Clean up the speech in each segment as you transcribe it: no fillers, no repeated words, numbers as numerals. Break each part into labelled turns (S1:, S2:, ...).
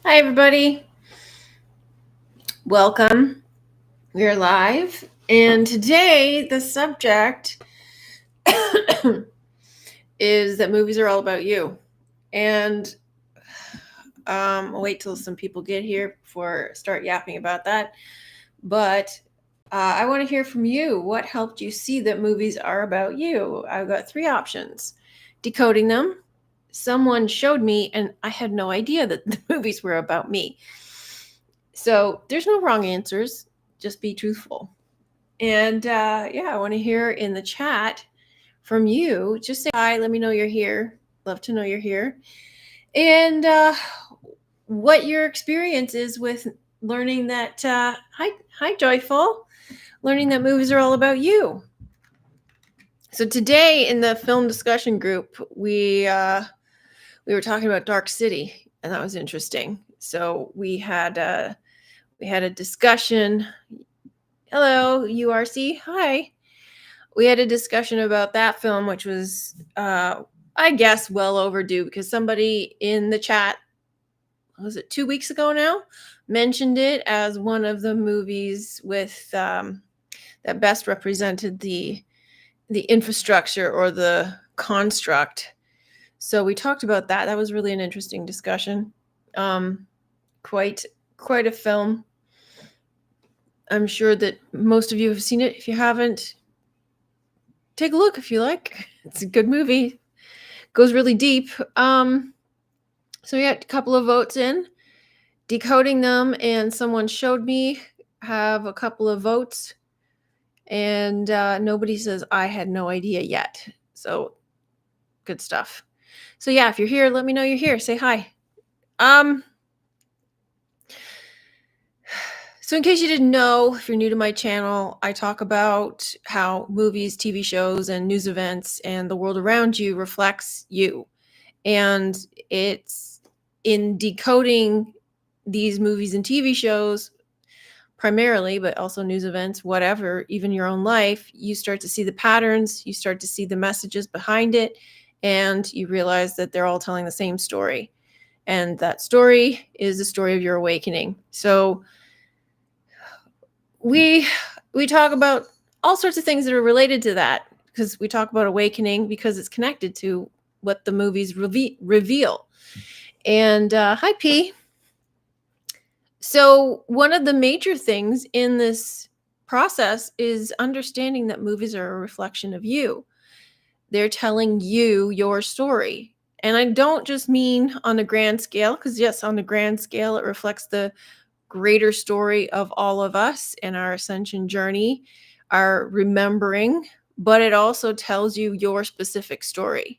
S1: Hi, everybody. Welcome. We're live. And today, the subject is that movies are all about you. And I'll wait till some people get here before I start yapping about that. But I want to hear from you. What helped you see that movies are about you? I've got three options: decoding them, someone showed me, and I had no idea that the movies were about me. So there's no wrong answers. Just be truthful. And I want to hear in the chat from you. Just say hi. Let me know you're here. Love to know you're here. And what your experience is with learning that. Hi, Joyful. Learning that movies are all about you. So today in the film discussion group, we were talking about Dark City, and that was interesting. So we had a discussion. Hello, URC. Hi. We had a discussion about that film, which was, I guess, well overdue because somebody in the chat, was it 2 weeks ago now, mentioned it as one of the movies with that best represented the infrastructure or the construct. So we talked about that. That was really an interesting discussion. Quite a film. I'm sure that most of you have seen it. If you haven't, take a look if you like. It's a good movie. Goes really deep. So we got a couple of votes in. Decoding them, and someone showed me, have a couple of votes. And nobody says I had no idea yet. So good stuff. So yeah, if you're here, let me know you're here. Say hi. So in case you didn't know, if you're new to my channel, I talk about how movies, TV shows, and news events and the world around you reflects you. And it's in decoding these movies and TV shows primarily, but also news events, whatever, even your own life, you start to see the patterns, you start to see the messages behind it, and you realize that they're all telling the same story. And that story is the story of your awakening. So we talk about all sorts of things that are related to that, because we talk about awakening because it's connected to what the movies reveal. And hi, P. So one of the major things in this process is understanding that movies are a reflection of you. They're telling you your story. And I don't just mean on a grand scale, because yes, on the grand scale, it reflects the greater story of all of us and our ascension journey, our remembering, but it also tells you your specific story.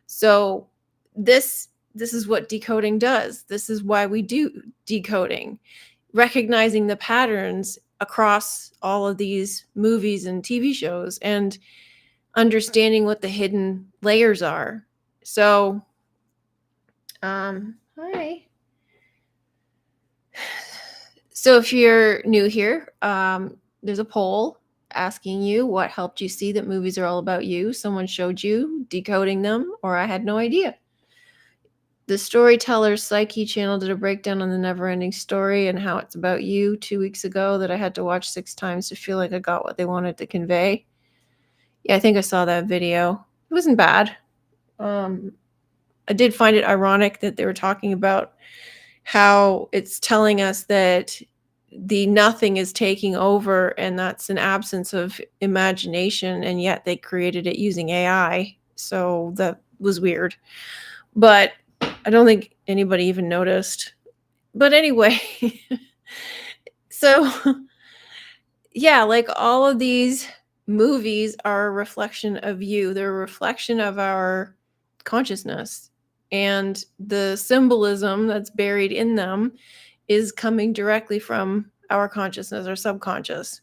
S1: So this is what decoding does. This is why we do decoding, recognizing the patterns across all of these movies and TV shows and understanding what the hidden layers are. So hi. So if you're new here, there's a poll asking you what helped you see that movies are all about you. Someone showed you decoding them, or I had no idea. The Storyteller's Psyche channel did a breakdown on the Never-Ending Story and how it's about you 2 weeks ago that I had to watch 6 times to feel like I got what they wanted to convey. Yeah, I think I saw that video. It wasn't bad. I did find it ironic that they were talking about how it's telling us that the nothing is taking over, and that's an absence of imagination, and yet they created it using AI. So that was weird. But I don't think anybody even noticed. But anyway, so yeah, like all of these movies are a reflection of you. They're a reflection of our consciousness. And the symbolism that's buried in them is coming directly from our consciousness, our subconscious.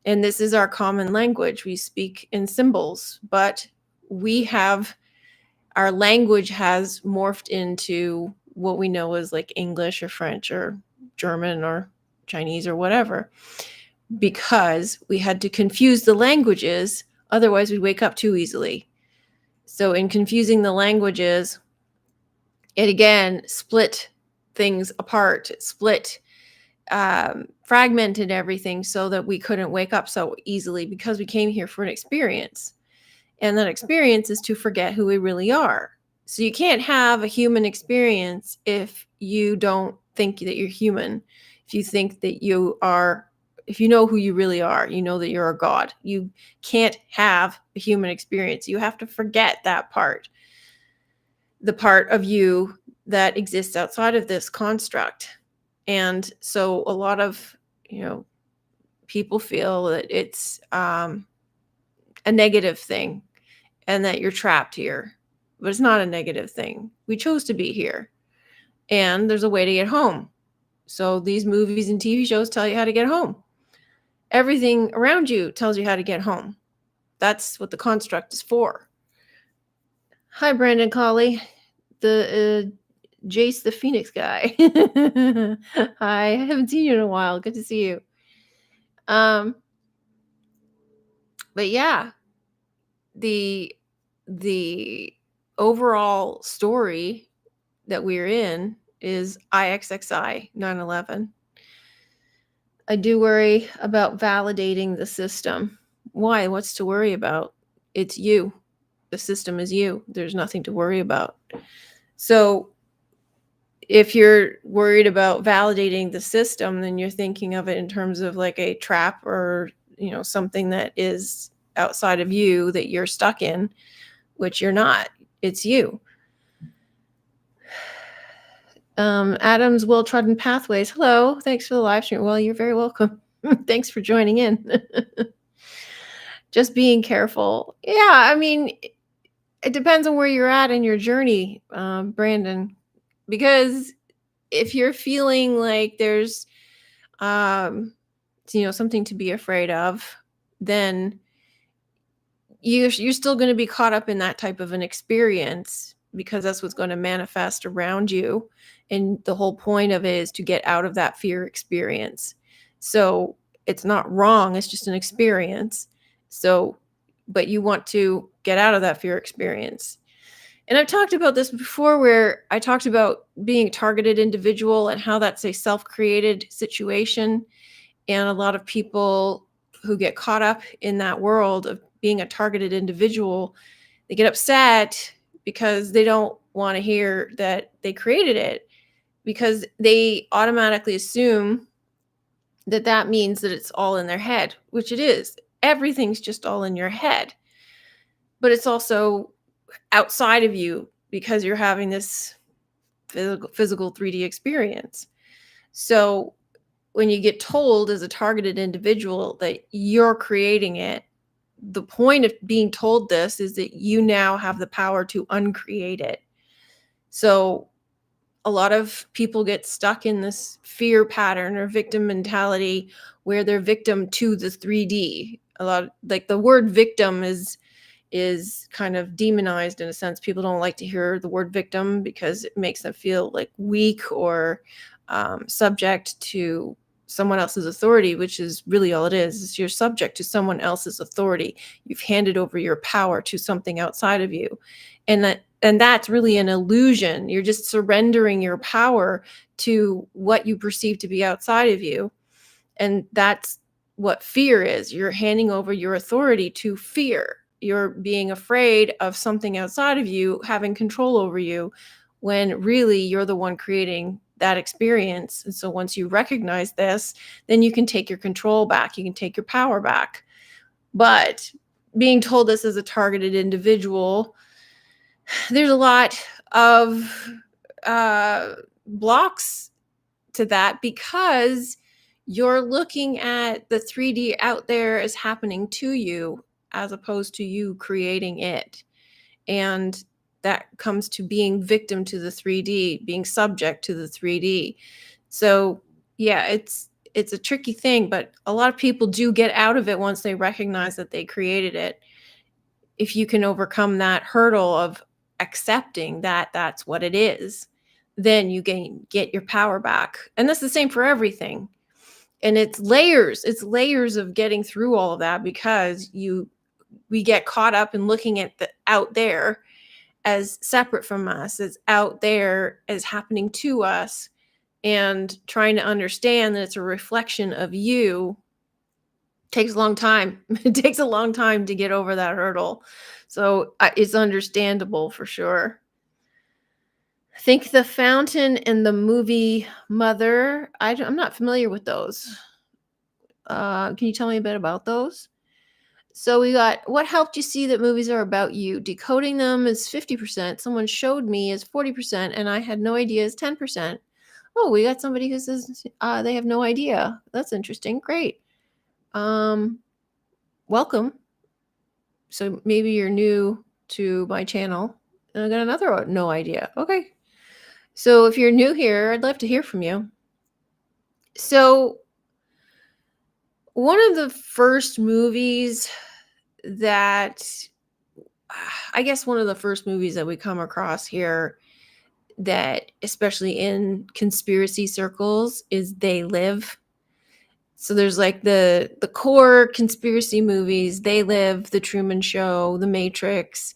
S1: And this is our common language. We speak in symbols, but our language has morphed into what we know as like English or French or German or Chinese or whatever, because we had to confuse the languages. Otherwise, we'd wake up too easily. So in confusing the languages, it again split things apart, split, fragmented everything so that we couldn't wake up so easily, because we came here for an experience. And that experience is to forget who we really are. So you can't have a human experience if you don't think that you're human. If you think that you are, if you know who you really are, you know that you're a god. You can't have a human experience. You have to forget that part, the part of you that exists outside of this construct. And so a lot of, people feel that it's a negative thing and that you're trapped here. But it's not a negative thing. We chose to be here. And there's a way to get home. So these movies and TV shows tell you how to get home. Everything around you tells you how to get home. That's what the construct is for. Hi, Brandon Colley, the Jace the Phoenix guy. Hi, I haven't seen you in a while. Good to see you. But yeah, the overall story that we're in is IXXI 9/11. I do worry about validating the system. Why? What's to worry about? It's you. The system is you. There's nothing to worry about. So if you're worried about validating the system, then you're thinking of it in terms of like a trap or, something that is outside of you that you're stuck in, which you're not. It's you. Adam's well-trodden pathways. Hello. Thanks for the live stream. Well, you're very welcome. Thanks for joining in. Just being careful. Yeah, I mean, it depends on where you're at in your journey, Brandon. Because if you're feeling like there's, something to be afraid of, then you're still going to be caught up in that type of an experience, because that's what's going to manifest around you. And the whole point of it is to get out of that fear experience. So it's not wrong. It's just an experience. So, but you want to get out of that fear experience. And I've talked about this before, where I talked about being a targeted individual and how that's a self-created situation. And a lot of people who get caught up in that world of being a targeted individual, they get upset because they don't want to hear that they created it, because they automatically assume that that means that it's all in their head, which it is. Everything's just all in your head. But it's also outside of you, because you're having this physical 3D experience. So when you get told as a targeted individual that you're creating it, the point of being told this is that you now have the power to uncreate it. So a lot of people get stuck in this fear pattern or victim mentality, where they're victim to the 3D. A lot, like the word victim is kind of demonized in a sense. People don't like to hear the word victim because it makes them feel like weak or subject to someone else's authority, which is really all it is you're subject to someone else's authority. You've handed over your power to something outside of you. And that's really an illusion. You're just surrendering your power to what you perceive to be outside of you. And that's what fear is. You're handing over your authority to fear. You're being afraid of something outside of you having control over you, when really you're the one creating that experience. And so once you recognize this, then you can take your control back. You can take your power back. But being told this as a targeted individual, there's a lot of blocks to that, because you're looking at the 3D out there as happening to you, as opposed to you creating it. And that comes to being victim to the 3D, being subject to the 3D. So yeah, it's a tricky thing, but a lot of people do get out of it once they recognize that they created it. If you can overcome that hurdle of accepting that that's what it is, then you get your power back. And that's the same for everything. And it's layers of getting through all of that, because we get caught up in looking at the out there as separate from us, as out there as happening to us, and trying to understand that it's a reflection of you takes a long time. It takes a long time to get over that hurdle. So it's understandable for sure. I think The Fountain and the movie Mother, I'm not familiar with those. Can you tell me a bit about those? So we got what helped you see that movies are about you? Decoding them is 50%. Someone showed me is 40%, and I had no idea is 10%. Oh, we got somebody who says they have no idea. That's interesting. Great. Welcome. So maybe you're new to my channel. And I got another no idea. Okay. So if you're new here, I'd love to hear from you. So one of the first movies that I guess one of the first movies that we come across here that especially in conspiracy circles is They Live. So there's like the core conspiracy movies, They Live, The Truman Show, The Matrix,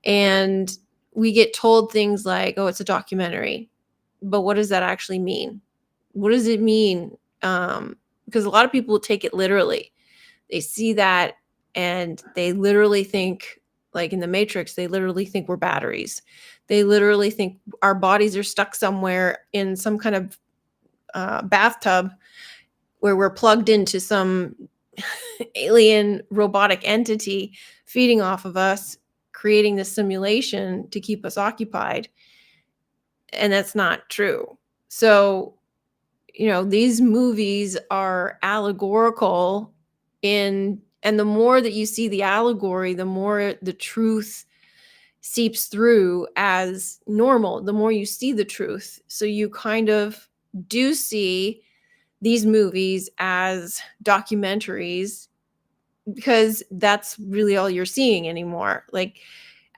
S1: and we get told things like, "Oh, it's a documentary." But what does that actually mean? What does it mean? Because a lot of people take it literally. They see that and they literally think, like in the Matrix, they literally think we're batteries. They literally think our bodies are stuck somewhere in some kind of bathtub where we're plugged into some alien robotic entity feeding off of us, creating this simulation to keep us occupied. And that's not true. So, these movies are allegorical and the more that you see the allegory, the more the truth seeps through as normal, the more you see the truth. So you kind of do see these movies as documentaries because that's really all you're seeing anymore. Like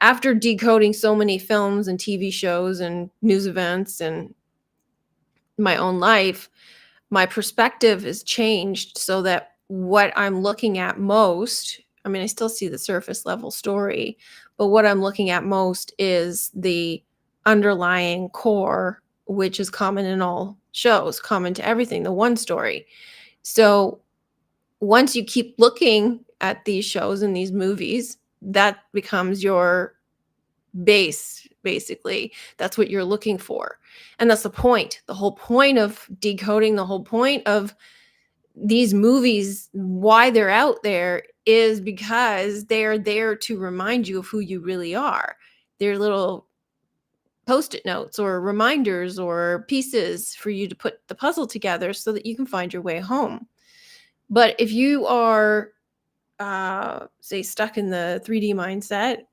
S1: after decoding so many films and TV shows and news events and my own life, my perspective has changed so that what I'm looking at most, I mean, I still see the surface level story, but what I'm looking at most is the underlying core, which is common in all shows, common to everything, the one story. So once you keep looking at these shows and these movies, that becomes your base, basically. That's what you're looking for. And that's the point. The whole point of decoding, the whole point of these movies, why they're out there is because they're there to remind you of who you really are. They're little post-it notes or reminders or pieces for you to put the puzzle together so that you can find your way home. But if you are, say, stuck in the 3D mindset,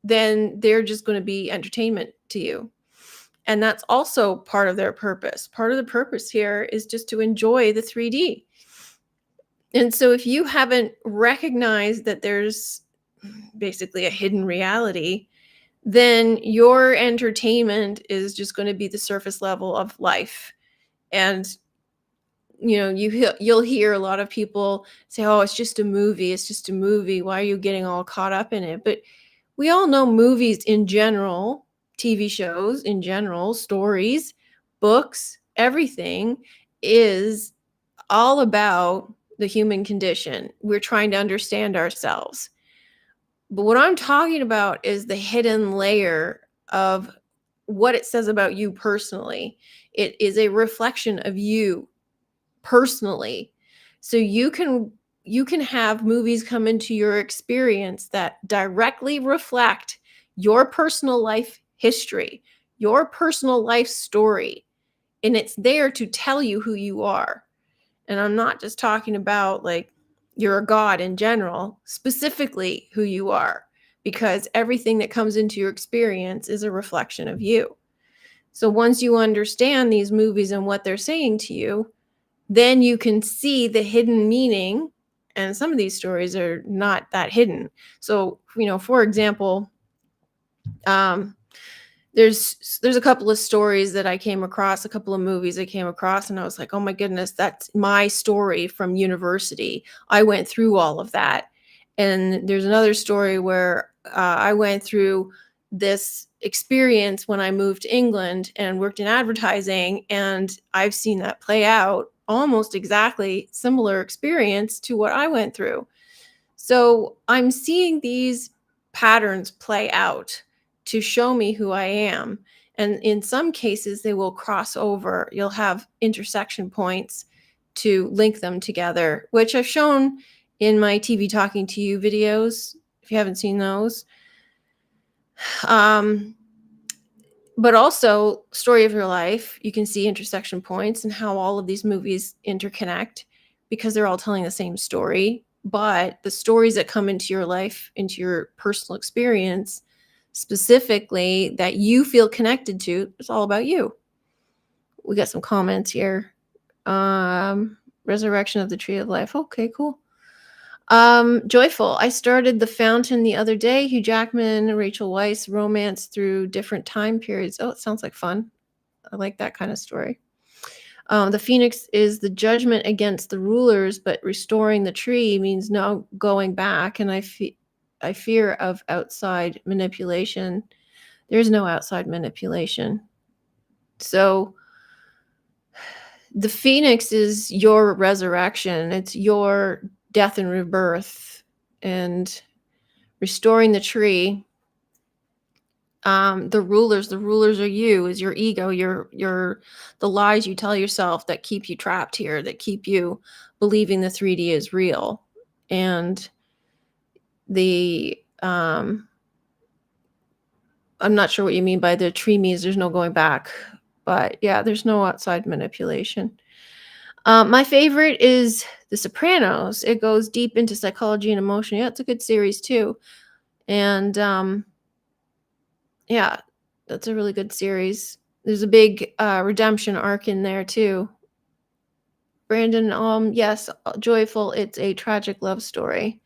S1: then they're just going to be entertainment to you. And that's also part of their purpose. Part of the purpose here is just to enjoy the 3D. And so if you haven't recognized that there's basically a hidden reality, then your entertainment is just going to be the surface level of life. And you'll hear a lot of people say, "Oh, it's just a movie. It's just a movie. Why are you getting all caught up in it?" But we all know movies in general, TV shows in general, stories, books, everything is all about the human condition. We're trying to understand ourselves. But what I'm talking about is the hidden layer of what it says about you personally. It is a reflection of you personally. So you can have movies come into your experience that directly reflect your personal life history, your personal life story, and it's there to tell you who you are. And I'm not just talking about like you're a god in general, specifically who you are, because everything that comes into your experience is a reflection of you. So once you understand these movies and what they're saying to you, then you can see the hidden meaning. And some of these stories are not that hidden. So, for example, um, there's a couple of stories that I came across, a couple of movies I came across, and I was like, oh my goodness, that's my story from university. I went through all of that. And there's another story where I went through this experience when I moved to England and worked in advertising, and I've seen that play out almost exactly similar experience to what I went through. So I'm seeing these patterns play out to show me who I am. And in some cases, they will cross over. You'll have intersection points to link them together, which I've shown in my TV Talking to You videos, if you haven't seen those. Um, but also, story of your life, you can see intersection points and how all of these movies interconnect because they're all telling the same story. But the stories that come into your life, into your personal experience, specifically that you feel connected to, it's all about you. We got some comments here. Resurrection of the Tree of Life. Okay, cool. Joyful. I started The Fountain the other day. Hugh Jackman and Rachel Weisz romance through different time periods. Oh, it sounds like fun. I like that kind of story. The Phoenix is the judgment against the rulers, but restoring the tree means no going back. And I fear of outside manipulation. There's no outside manipulation. So the Phoenix is your resurrection. It's your death and rebirth, and restoring the tree. The rulers are you, is your ego, your the lies you tell yourself that keep you trapped here, that keep you believing the 3D is real. And the I'm not sure what you mean by the tree means there's no going back, but yeah, there's no outside manipulation. My favorite is The Sopranos. It goes deep into psychology and emotion. Yeah, it's a good series too. And yeah, that's a really good series. There's a big redemption arc in there too. Brandon, yes, joyful. It's a tragic love story.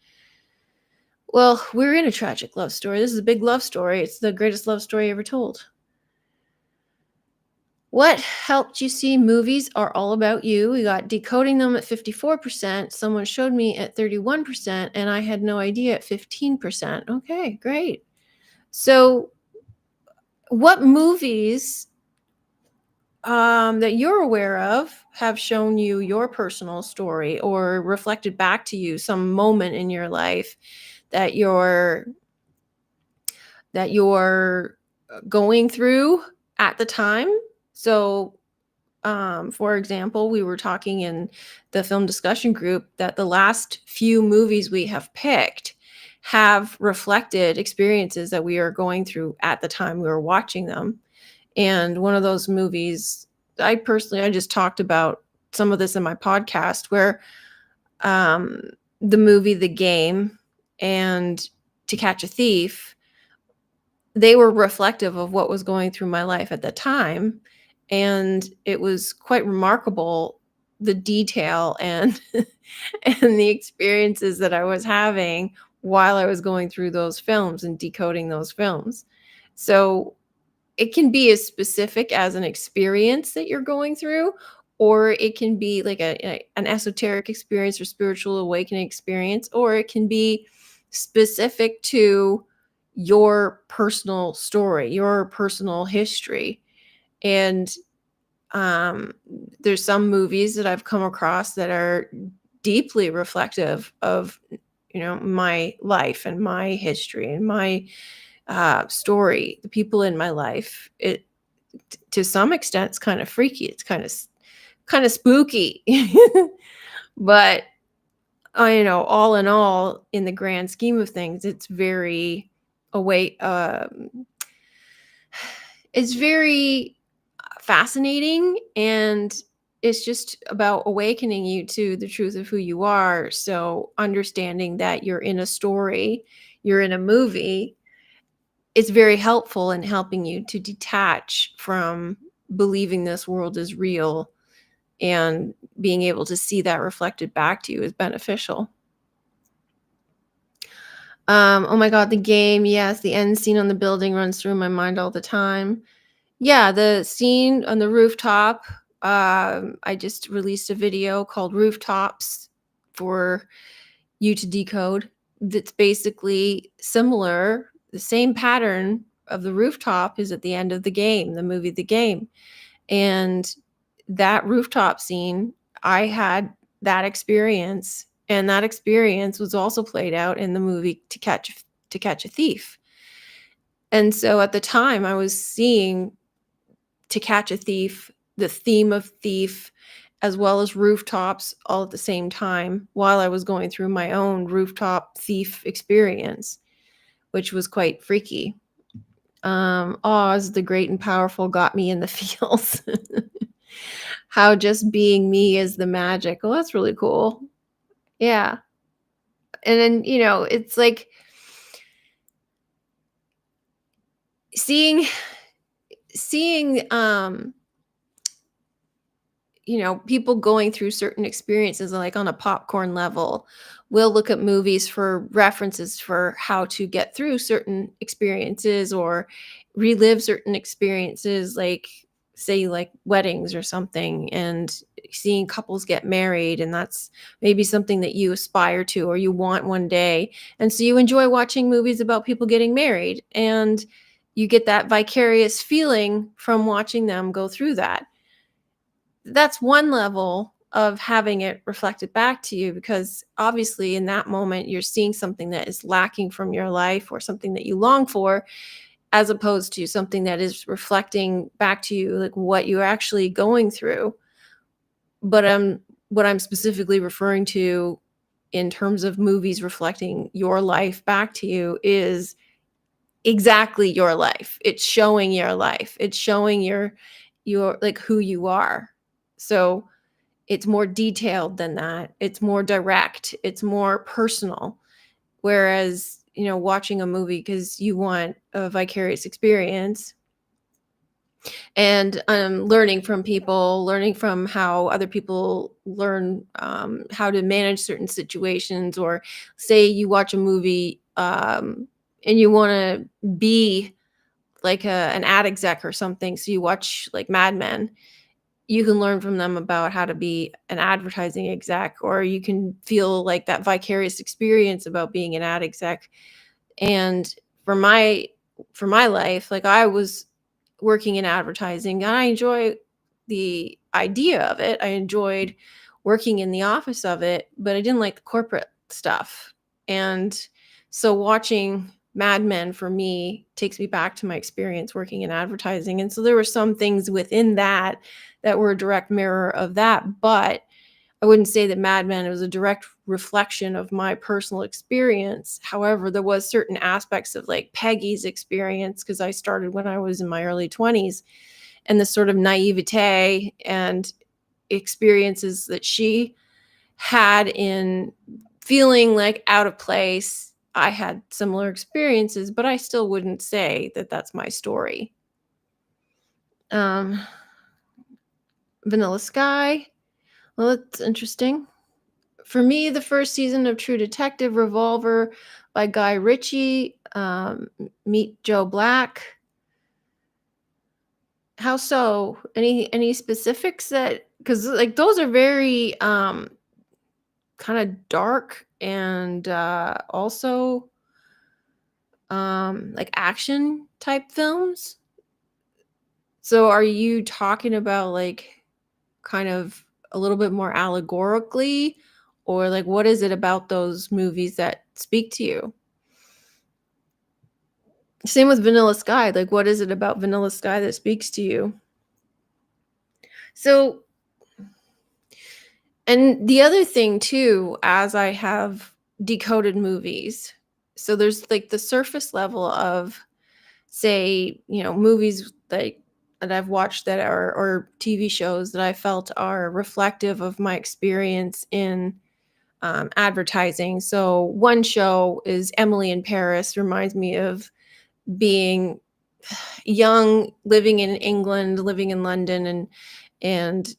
S1: Well, we're in a tragic love story. This is a big love story. It's the greatest love story ever told. What helped you see movies are all about you? We got decoding them at 54%. Someone showed me at 31%, and I had no idea at 15%. Okay, great. So, what movies that you're aware of have shown you your personal story or reflected back to you some moment in your life that you're going through at the time? So for example, we were talking in the film discussion group that the last few movies we have picked have reflected experiences that we are going through at the time we were watching them. And one of those movies, I just talked about some of this in my podcast, where um, the movie The Game and To Catch a Thief, they were reflective of what was going through my life at the time. And it was quite remarkable, the detail and and the experiences that I was having while I was going through those films and decoding those films. So it can be as specific as an experience that you're going through, or it can be like an esoteric experience or spiritual awakening experience, or it can be specific to your personal story, your personal history. And um, there's some movies that I've come across that are deeply reflective of, my life and my history and my story, the people in my life. It, to some extent, it's kind of freaky. It's kind of spooky, but all in all, in the grand scheme of things, it's very awake. It's very fascinating, and it's just about awakening you to the truth of who you are. So understanding that you're in a story, you're in a movie, it's very helpful in helping you to detach from believing this world is real, and being able to see that reflected back to you is beneficial. Oh my God, The Game. Yes, the end scene on the building runs through my mind all the time. Yeah, the scene on the rooftop. I just released a video called Rooftops for you to decode. That's basically similar, the same pattern, of the rooftop is at the end of the game, the movie The Game. And that rooftop scene, I had that experience, and that experience was also played out in the movie To Catch a Thief. And so at the time I was seeing To Catch a Thief, the theme of thief, as well as rooftops all at the same time while I was going through my own rooftop thief experience, which was quite freaky. Oz the Great and Powerful got me in the feels. How just being me is the magic. Well, that's really cool. Yeah. And then, it's like seeing seeing people going through certain experiences like on a popcorn level. We'll look at movies for references for how to get through certain experiences or relive certain experiences, like say like weddings or something, and seeing couples get married, and that's maybe something that you aspire to or you want one day. And so you enjoy watching movies about people getting married, and you get that vicarious feeling from watching them go through that. That's one level of having it reflected back to you, because obviously in that moment you're seeing something that is lacking from your life or something that you long for, as opposed to something that is reflecting back to you like what you're actually going through. But what I'm specifically referring to in terms of movies reflecting your life back to you is exactly your life. It's showing your life. It's showing your like who you are. So it's more detailed than that. It's more direct. It's more personal. Whereas, watching a movie because you want a vicarious experience and learning from people, learning from how other people learn how to manage certain situations, or say you watch a movie and you want to be like an ad exec or something. So you watch like Mad Men, you can learn from them about how to be an advertising exec, or you can feel like that vicarious experience about being an ad exec. And for my life, like I was working in advertising and I enjoy the idea of it. I enjoyed working in the office of it, but I didn't like the corporate stuff. And so watching Mad Men for me takes me back to my experience working in advertising. And so there were some things within that were a direct mirror of that, but I wouldn't say that Mad Men was a direct reflection of my personal experience. However, there was certain aspects of like Peggy's experience, because I started when I was in my early 20s, and the sort of naivete and experiences that she had in feeling like out of place. I had similar experiences, but I still wouldn't say that that's my story. Um, Vanilla Sky. Well, that's interesting. For me, the first season of True Detective, Revolver by Guy Ritchie, Meet Joe Black. How so? Any specifics that, because like those are very kind of dark and also like action type films. So are you talking about like kind of a little bit more allegorically, or like what is it about those movies that speak to you? Same with Vanilla Sky. Like what is it about Vanilla Sky that speaks to you? So, and the other thing too, as I have decoded movies, so there's like the surface level of, say, movies that I've watched that are, or TV shows that I felt are reflective of my experience in advertising. So one show is Emily in Paris. Reminds me of being young, living in England, living in London, and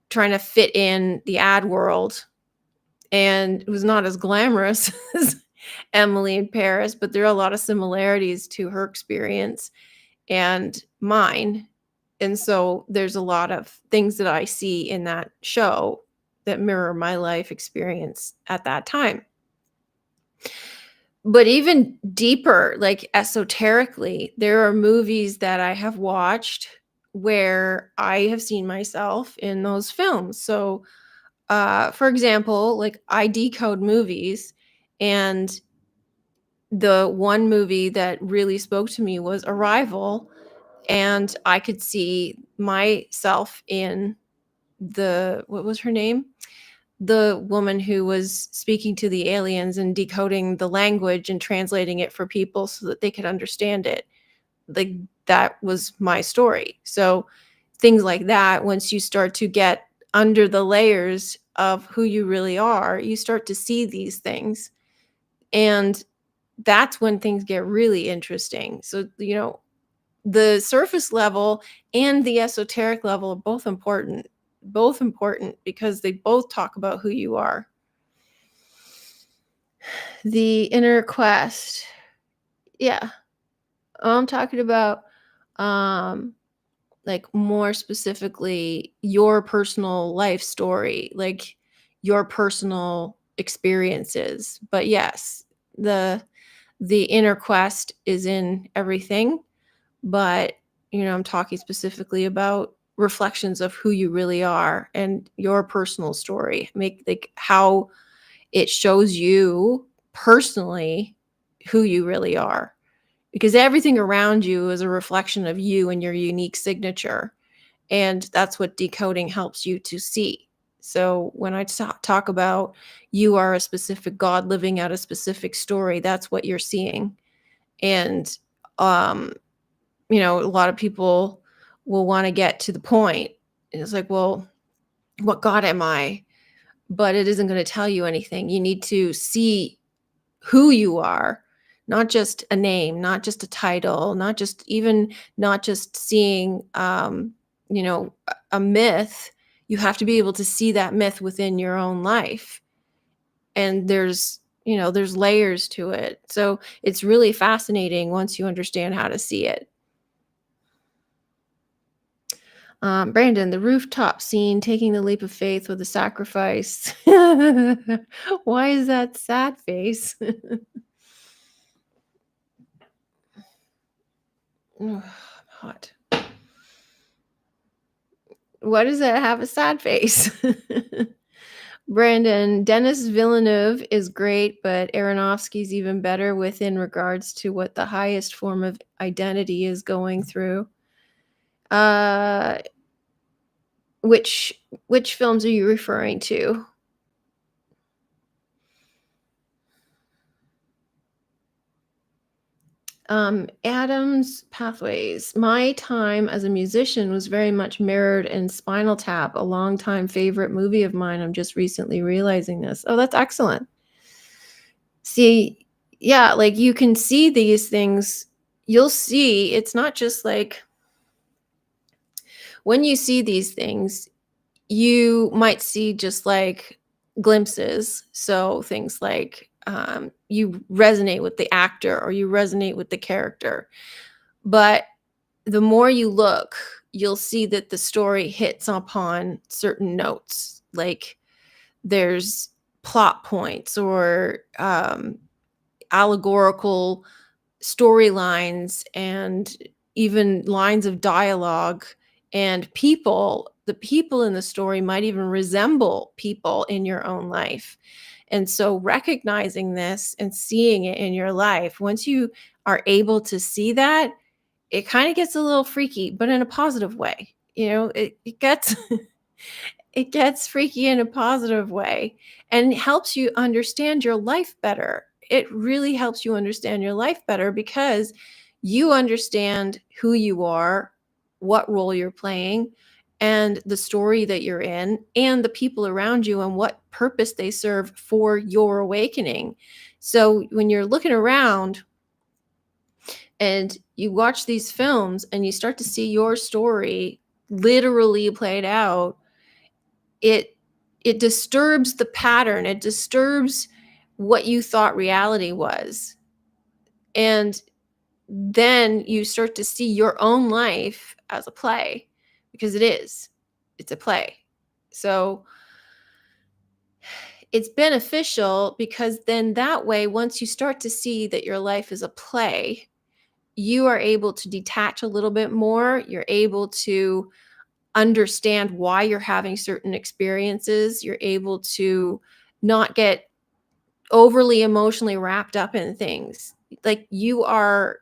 S1: trying to fit in the ad world. And it was not as glamorous as Emily in Paris, but there are a lot of similarities to her experience and mine. And so there's a lot of things that I see in that show that mirror my life experience at that time. But even deeper, like esoterically, there are movies that I have watched where I have seen myself in those films. So, for example, like I decode movies, and the one movie that really spoke to me was Arrival, and I could see myself in the what was her name? The woman who was speaking to the aliens and decoding the language and translating it for people so that they could understand it. Like, that was my story. So things like that, once you start to get under the layers of who you really are, you start to see these things. And that's when things get really interesting. So, the surface level and the esoteric level are both important because they both talk about who you are. The inner quest. Yeah. I'm talking about, um, like, more specifically, your personal life story, like, your personal experiences. But yes, the the inner quest is in everything, but, I'm talking specifically about reflections of who you really are and your personal story. Make like, how it shows you personally who you really are, because everything around you is a reflection of you and your unique signature, and that's what decoding helps you to see. So when I talk about you are a specific god living out a specific story, that's what you're seeing. And um a lot of people will want to get to the point, and it's like, well, what god am I? But it isn't going to tell you anything. You need to see who you are, not just a name, not just a title, not just seeing a myth. You have to be able to see that myth within your own life. And there's layers to it. So it's really fascinating once you understand how to see it. Brandon, the rooftop scene, taking the leap of faith with the sacrifice. Why is that sad face? Ugh, hot. Why does that have a sad face? Brandon, Dennis Villeneuve is great, but Aronofsky's even better within regards to what the highest form of identity is going through. Uh, which films are you referring to? Adam's Pathways. My time as a musician was very much mirrored in Spinal Tap, a longtime favorite movie of mine. I'm just recently realizing this. Oh, that's excellent. See, yeah, like you can see these things. You'll see it's not just like when you see these things, you might see just like glimpses. So things like you resonate with the actor or you resonate with the character. But the more you look, you'll see that the story hits upon certain notes. Like there's plot points or allegorical storylines and even lines of dialogue, and the people in the story might even resemble people in your own life. And so recognizing this and seeing it in your life, once you are able to see that, it kind of gets a little freaky, but in a positive way. It gets it gets freaky in a positive way and helps you understand your life better. It really helps you understand your life better because you understand who you are, what role you're playing, and the story that you're in, and the people around you and what purpose they serve for your awakening. So when you're looking around and you watch these films and you start to see your story literally played out, it it disturbs the pattern. It disturbs what you thought reality was. And then you start to see your own life as a play, because it's a play. So it's beneficial because then that way, once you start to see that your life is a play, you are able to detach a little bit more. You're able to understand why you're having certain experiences. You're able to not get overly emotionally wrapped up in things. Like you are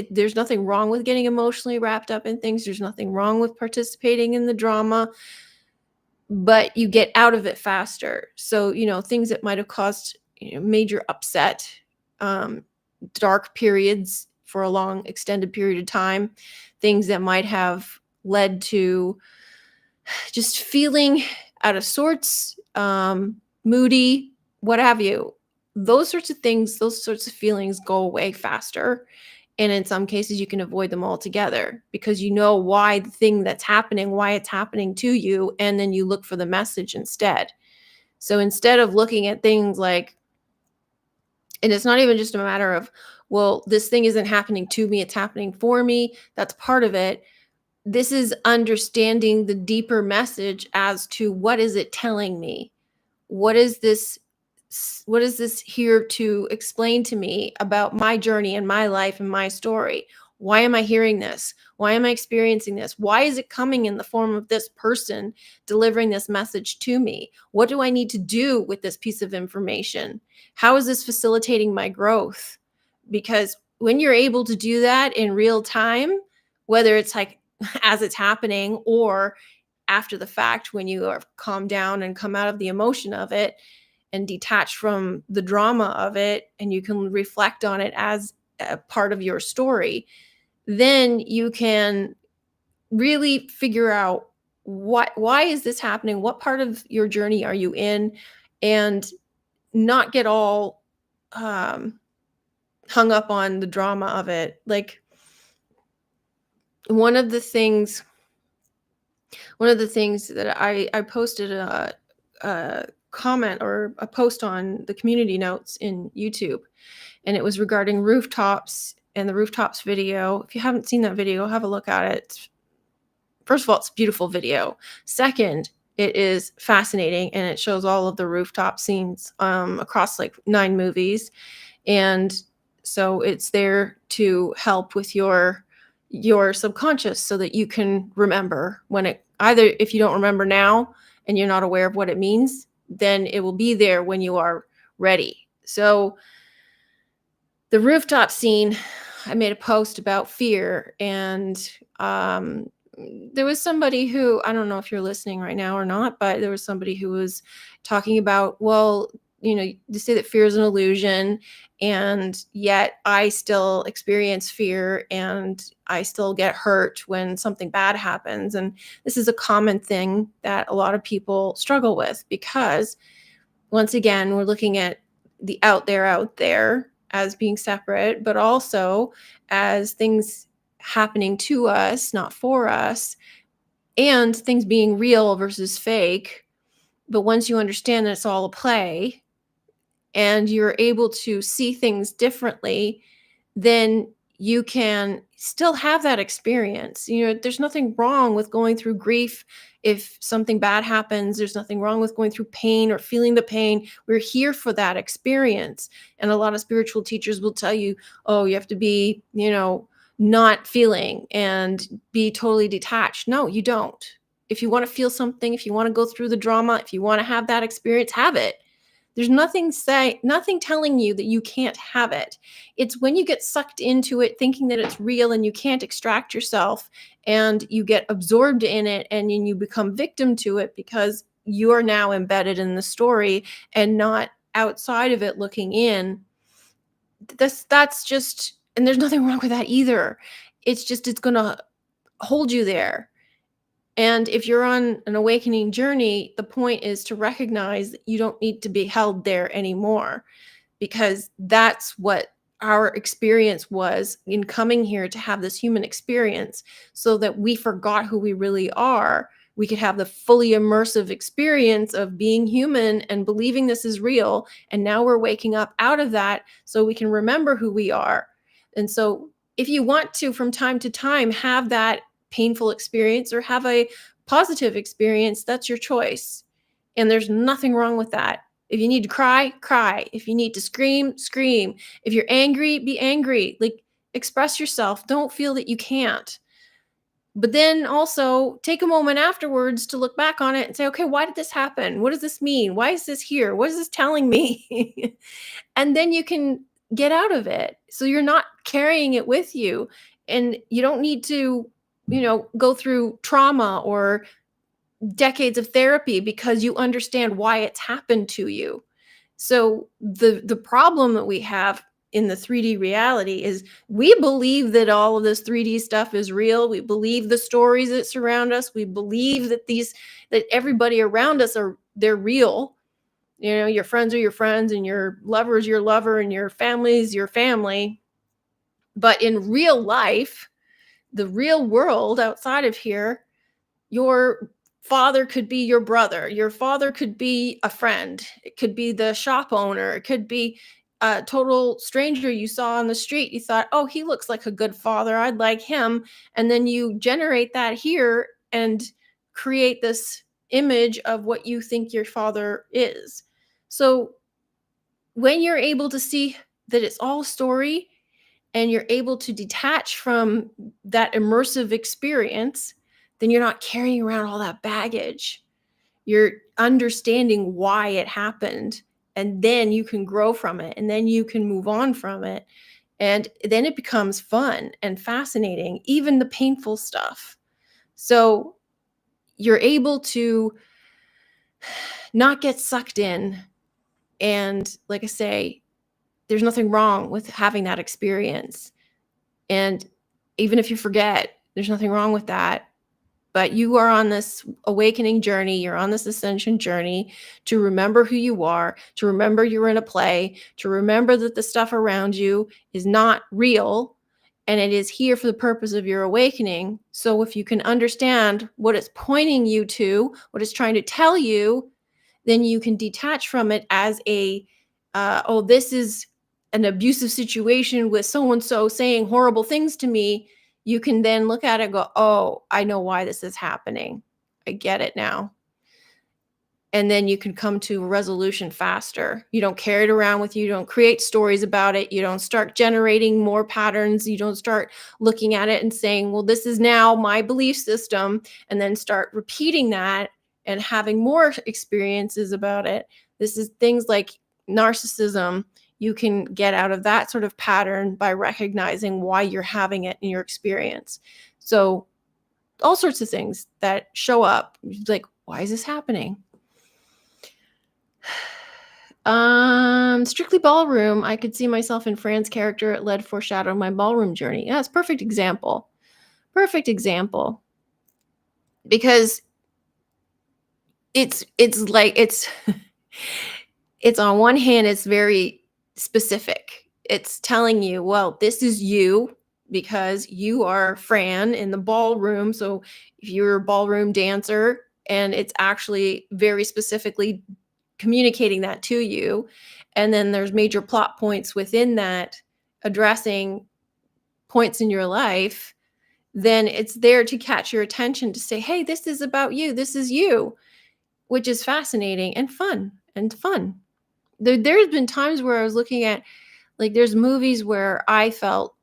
S1: there's nothing wrong with getting emotionally wrapped up in things. There's nothing wrong with participating in the drama, but you get out of it faster. So, things that might have caused, major upset, um, dark periods for a long extended period of time, things that might have led to just feeling out of sorts, moody, what have you. Those sorts of things, those sorts of feelings go away faster. And in some cases, you can avoid them altogether because you know why the thing that's happening, why it's happening to you. And then you look for the message instead. So instead of looking at things like, and it's not even just a matter of, well, this thing isn't happening to me, it's happening for me. That's part of it. This is understanding the deeper message as to what is it telling me? What is this what is this here to explain to me about my journey and my life and my story? Why am I hearing this? Why am I experiencing this? Why is it coming in the form of this person delivering this message to me? What do I need to do with this piece of information? How is this facilitating my growth? Because when you're able to do that in real time, whether it's like as it's happening or after the fact when you are calmed down and come out of the emotion of it and detach from the drama of it, and you can reflect on it as a part of your story, then you can really figure out why is this happening? What part of your journey are you in? And not get all um, hung up on the drama of it. Like one of the things that I posted a comment or a post on the community notes in YouTube, and it was regarding rooftops and the rooftops video. If you haven't seen that video, have a look at it. First of all, it's a beautiful video. Second, it is fascinating and it shows all of the rooftop scenes across like 9 movies. And so it's there to help with your subconscious so that you can remember when it, either if you don't remember now and you're not aware of what it means, then it will be there when you are ready. So the rooftop scene, I made a post about fear, and there was somebody who, I don't know if you're listening right now or not, but there was somebody who was talking about, well, they say that fear is an illusion, and yet I still experience fear and I still get hurt when something bad happens. And this is a common thing that a lot of people struggle with because, once again, we're looking at the out there as being separate, but also as things happening to us, not for us, and things being real versus fake. But once you understand that it's all a play and you're able to see things differently, then you can still have that experience. There's nothing wrong with going through grief. If something bad happens, there's nothing wrong with going through pain or feeling the pain. We're here for that experience. And a lot of spiritual teachers will tell you, oh, you have to be, not feeling and be totally detached. No, you don't. If you want to feel something, if you want to go through the drama, if you want to have that experience, have it. There's nothing telling you that you can't have it. It's when you get sucked into it thinking that it's real and you can't extract yourself and you get absorbed in it and then you become victim to it because you are now embedded in the story and not outside of it looking in. That's just, and there's nothing wrong with that either. It's just, it's going to hold you there. And if you're on an awakening journey, the point is to recognize that you don't need to be held there anymore, because that's what our experience was in coming here to have this human experience, so that we forgot who we really are. We could have the fully immersive experience of being human and believing this is real. And now we're waking up out of that so we can remember who we are. And so if you want to, from time to time, have that painful experience or have a positive experience, that's your choice. And there's nothing wrong with that. If you need to cry, cry. If you need to scream, scream. If you're angry, be angry. Like, express yourself. Don't feel that you can't. But then also take a moment afterwards to look back on it and say, okay, why did this happen? What does this mean? Why is this here? What is this telling me? And then you can get out of it. So you're not carrying it with you. And you don't need to, go through trauma or decades of therapy because you understand why it's happened to you. So the problem that we have in the 3D reality is we believe that all of this 3D stuff is real. We believe the stories that surround us. We believe that everybody around us they're real. Your friends are your friends and your lover is your lover and your family is your family. But in real life, the real world outside of here, your father could be your brother. Your father could be a friend. It could be the shop owner. It could be a total stranger you saw on the street. You thought, oh, he looks like a good father. I'd like him. And then you generate that here and create this image of what you think your father is. So when you're able to see that it's all story and you're able to detach from that immersive experience, then you're not carrying around all that baggage. You're understanding why it happened, and then you can grow from it, and then you can move on from it. And then it becomes fun and fascinating, even the painful stuff. So you're able to not get sucked in. And like I say, there's nothing wrong with having that experience. And even if you forget, there's nothing wrong with that. But you are on this awakening journey. You're on this ascension journey to remember who you are, to remember you're in a play, to remember that the stuff around you is not real and it is here for the purpose of your awakening. So if you can understand what it's pointing you to, what it's trying to tell you, then you can detach from it as oh, this is an abusive situation with so and so saying horrible things to me. You can then look at it and go, oh, I know why this is happening. I get it now. And then you can come to a resolution faster. You don't carry it around with you. You don't create stories about it. You don't start generating more patterns. You don't start looking at it and saying, well, this is now my belief system, and then start repeating that and having more experiences about it. This is things like narcissism. You can get out of that sort of pattern by recognizing why you're having it in your experience. So all sorts of things that show up, like, why is this happening? Strictly ballroom. I could see myself in Fran's character. It led foreshadowed my ballroom journey. Yeah, it's perfect example. Perfect example. Because it's like it's it's on one hand, it's very specific. It's telling you, well, this is you because you are Fran in the ballroom. So if you're a ballroom dancer, and it's actually very specifically communicating that to you. And then there's major plot points within that addressing points in your life, then it's there to catch your attention to say, hey, this is about you. This is you, which is fascinating and fun and fun. There's been times where I was looking at, like, there's movies where I felt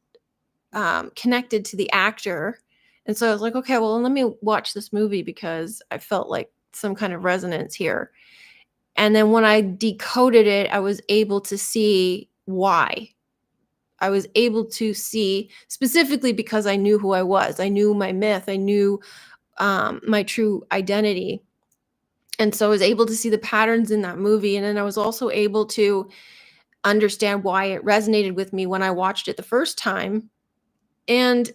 S1: connected to the actor. And so I was like, okay, well, let me watch this movie because I felt like some kind of resonance here. And then when I decoded it, I was able to see why. I was able to see specifically because I knew who I was. I knew my myth. I knew my true identity. And so I was able to see the patterns in that movie. And then I was also able to understand why it resonated with me when I watched it the first time. And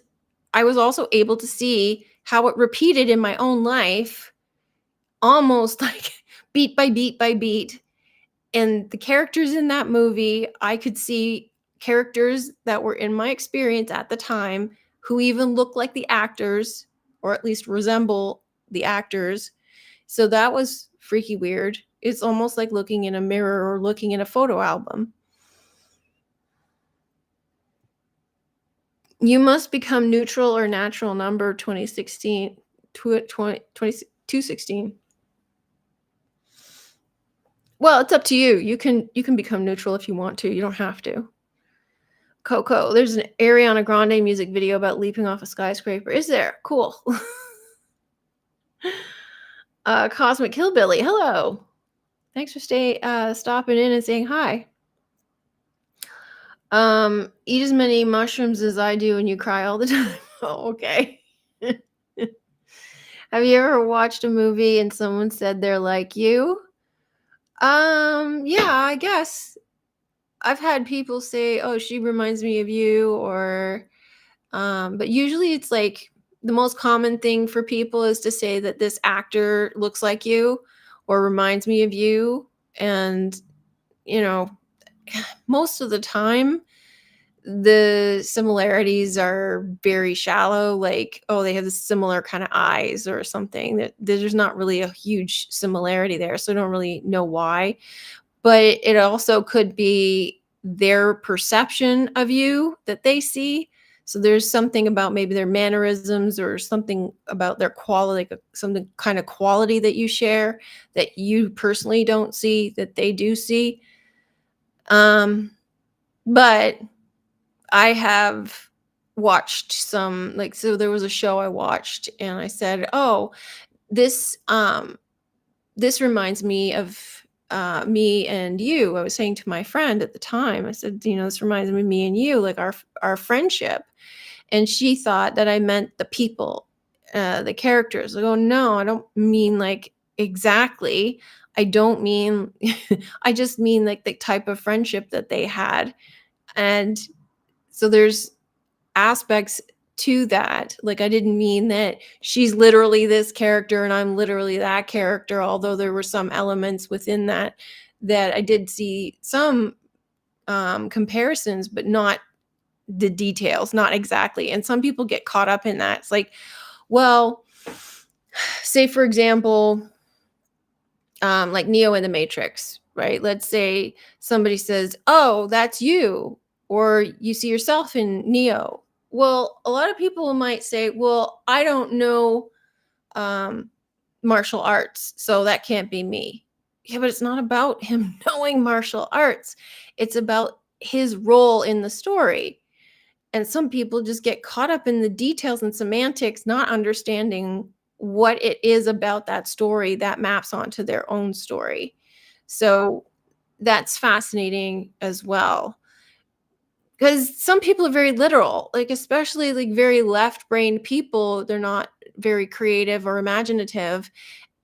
S1: I was also able to see how it repeated in my own life, almost like beat by beat by beat. And the characters in that movie, I could see characters that were in my experience at the time who even look like the actors, or at least resemble the actors. So that was freaky weird. It's almost like looking in a mirror or looking in a photo album. You must become neutral or natural number 2016, 216. Well, it's up to you. You can become neutral if you want to. You don't have to. Coco, there's an Ariana Grande music video about leaping off a skyscraper. Is there? Cool. Cosmic Hillbilly, hello. Thanks for stopping in and saying hi. Eat as many mushrooms as I do and you cry all the time. Oh, okay. Have you ever watched a movie and someone said they're like you? Yeah, I guess. I've had people say, "Oh, she reminds me of you," or but usually it's like the most common thing for people is to say that this actor looks like you or reminds me of you. And, you know, most of the time, the similarities are very shallow. Like, oh, they have the similar kind of eyes or something. That there's not really a huge similarity there. So I don't really know why. But it also could be their perception of you that they see. So there's something about maybe their mannerisms or something about their quality, like something kind of quality that you share that you personally don't see that they do see. Um, but I have watched some, like, so there was a show I watched and I said, "Oh, this this reminds me of me and you." I was saying to my friend at the time, I said, "This reminds me of me and you, like our friendship." And she thought that I meant the people, the characters. I go, "No, I don't mean like exactly. I don't mean, I just mean like the type of friendship that they had." And so there's aspects to that. Like, I didn't mean that she's literally this character and I'm literally that character, although there were some elements within that that I did see some comparisons, but not the details, not exactly. And some people get caught up in that. It's like, well, say for example, like Neo in the Matrix, right? Let's say somebody says, "Oh, that's you," or you see yourself in Neo. Well, a lot of people might say, "Well, I don't know um, martial arts, so that can't be me." Yeah, but it's not about him knowing martial arts. It's about his role in the story. And some people just get caught up in the details and semantics, not understanding what it is about that story that maps onto their own story. So that's fascinating as well. Because some people are very literal, like especially like very left-brained people, they're not very creative or imaginative.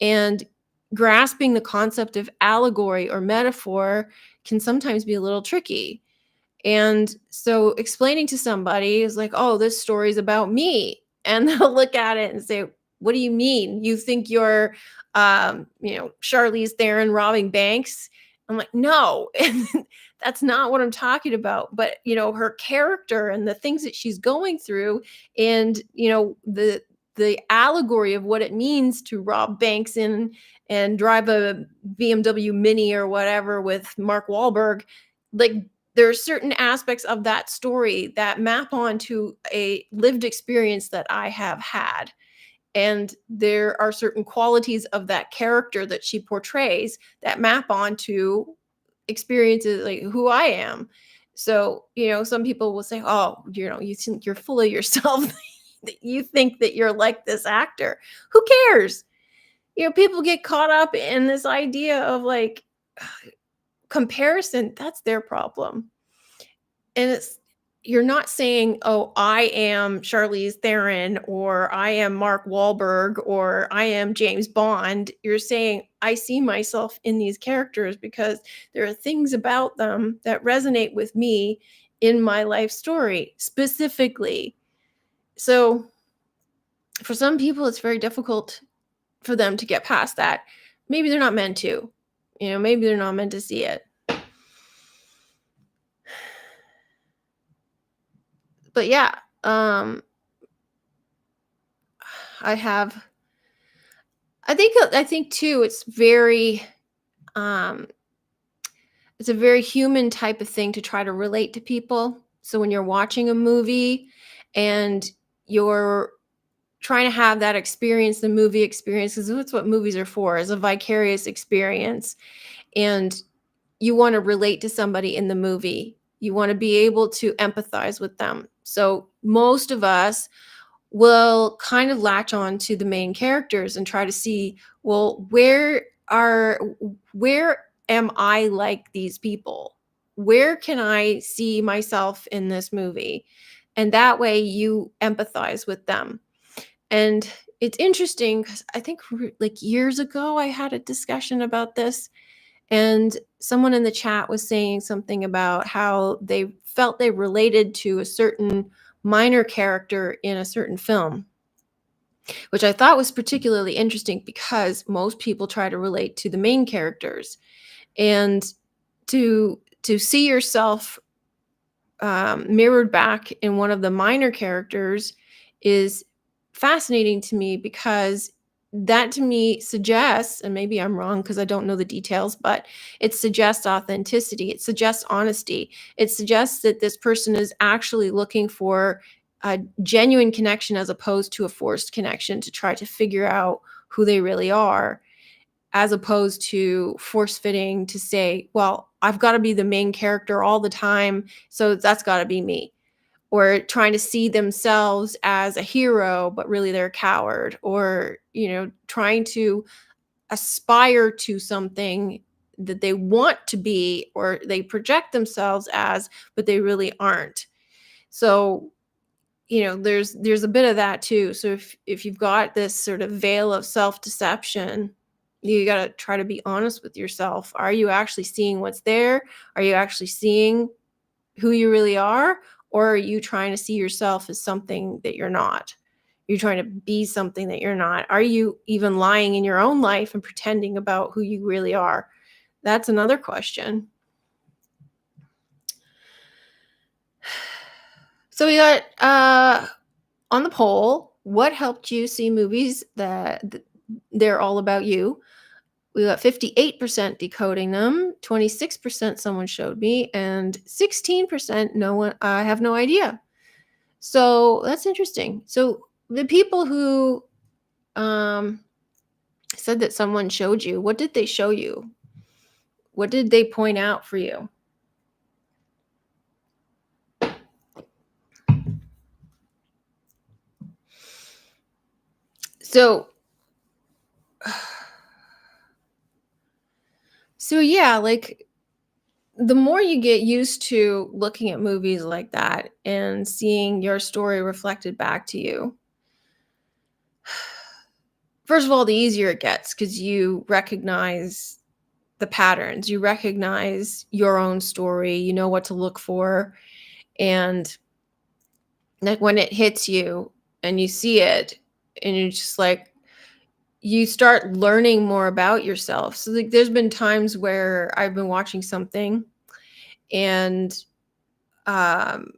S1: And grasping the concept of allegory or metaphor can sometimes be a little tricky. And so explaining to somebody is like, "Oh, this story's about me." And they'll look at it and say, "What do you mean? You think you're, Charlize Theron robbing banks?" I'm like, "No, that's not what I'm talking about." But, her character and the things that she's going through and, the allegory of what it means to rob banks and drive a BMW Mini or whatever with Mark Wahlberg, like there are certain aspects of that story that map onto a lived experience that I have had. And there are certain qualities of that character that she portrays that map onto experiences like who I am. So, some people will say, "Oh, you think you're full of yourself that you think that you're like this actor." Who cares? People get caught up in this idea of like comparison. That's their problem. And you're not saying, "Oh, I am Charlize Theron," or "I am Mark Wahlberg," or "I am James Bond." You're saying, "I see myself in these characters because there are things about them that resonate with me in my life story specifically." So, for some people, it's very difficult for them to get past that. Maybe they're not meant to. Maybe they're not meant to see it. But yeah, I have I think too um it's a very human type of thing to try to relate to people. So when you're watching a movie and you're trying to have that experience, the movie experience, because that's what movies are for, is a vicarious experience. And you want to relate to somebody in the movie. You want to be able to empathize with them. So most of us will kind of latch on to the main characters and try to see, well, where am I like these people? Where can I see myself in this movie? And that way you empathize with them. And it's interesting because I think like years ago I had a discussion about this, and someone in the chat was saying something about how they felt they related to a certain minor character in a certain film, which I thought was particularly interesting because most people try to relate to the main characters. And to see yourself mirrored back in one of the minor characters is fascinating to me, because that to me suggests, and maybe I'm wrong because I don't know the details, but it suggests authenticity. It suggests honesty. It suggests that this person is actually looking for a genuine connection as opposed to a forced connection to try to figure out who they really are, as opposed to force fitting to say, well, I've got to be the main character all the time, so that's got to be me. Or trying to see themselves as a hero, but really they're a coward. Or, trying to aspire to something that they want to be, or they project themselves as, but they really aren't. So, there's a bit of that too. So if you've got this sort of veil of self-deception, you got to try to be honest with yourself. Are you actually seeing what's there? Are you actually seeing who you really are? Or are you trying to see yourself as something that you're not? You're trying to be something that you're not. Are you even lying in your own life and pretending about who you really are? That's another question. So we got on the poll, what helped you see movies that they're all about you? We got 58% decoding them, 26% someone showed me, and 16% no one, I have no idea. So that's interesting. So the people who said that someone showed you, what did they show you? What did they point out for you? So yeah, like the more you get used to looking at movies like that and seeing your story reflected back to you, first of all, the easier it gets because you recognize the patterns, you recognize your own story, you know what to look for. And like when it hits you and you see it, and you're just like, you start learning more about yourself. So like there's been times where I've been watching something, and um